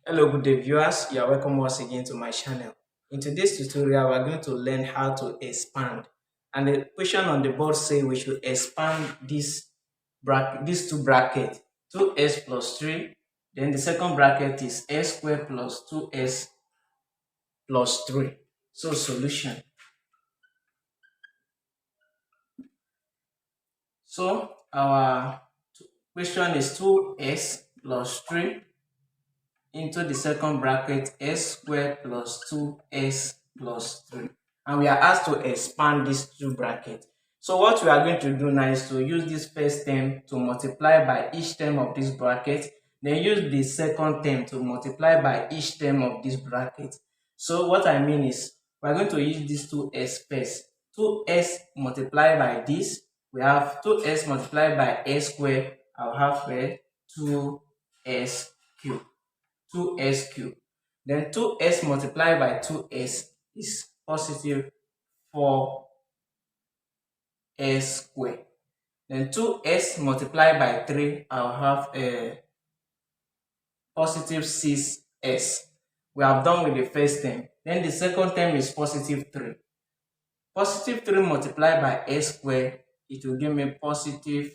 Hello, good day viewers. You are welcome once again to my channel. In today's tutorial, we are going to learn how to expand. And the question on the board says we should expand these two brackets, 2s plus 3. Then the second bracket is s squared plus 2s plus 3. So solution. So our question is 2s plus 3 into the second bracket s squared plus 2s plus 3, and we are asked to expand these two brackets. So what we are going to do now is to use this first term to multiply by each term of this bracket, then use the second term to multiply by each term of this bracket. So what I mean is we are going to use these 2s first. 2s multiplied by this, we have 2s multiplied by s squared. I'll have 2s cubed. 2s cubed. Then 2s multiplied by 2s is positive 4s squared. Then 2s multiplied by 3, I'll have a positive 6s. We have done with the first term. Then the second term is positive 3. Positive 3 multiplied by s squared, it will give me positive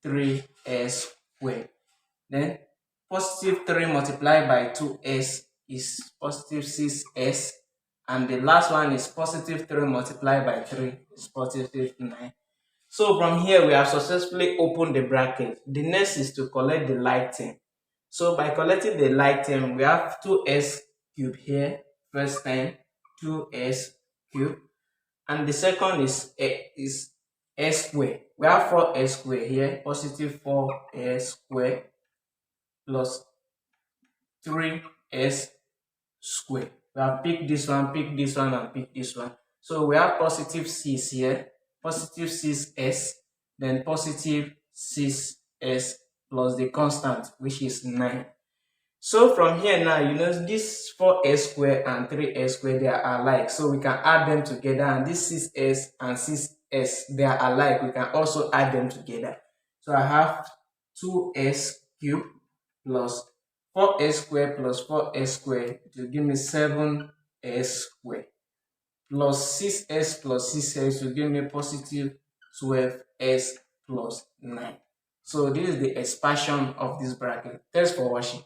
3s squared. Then positive 3 multiplied by 2s is positive 6s, and the last one is positive 3 multiplied by 3 is positive 9. So from here we have successfully opened the bracket. The next is to collect the like term. So by collecting the like term, we have 2s cubed here, first time 2s cubed, and the second is s squared. We have 4s squared here, positive 4s squared plus 3s squared. We have picked this one, and pick this one. So we have positive 6 here, positive 6s, then positive 6s plus the constant, which is 9. So from here now, this 4s squared and 3s squared, they are alike. So we can add them together, and this 6s and 6s, they are alike. We can also add them together. So I have 2s cubed plus 4s squared plus 4s squared, it will give me 7s squared, plus 6s plus 6s will give me positive 12s plus 9. So this is the expansion of this bracket. Thanks for watching.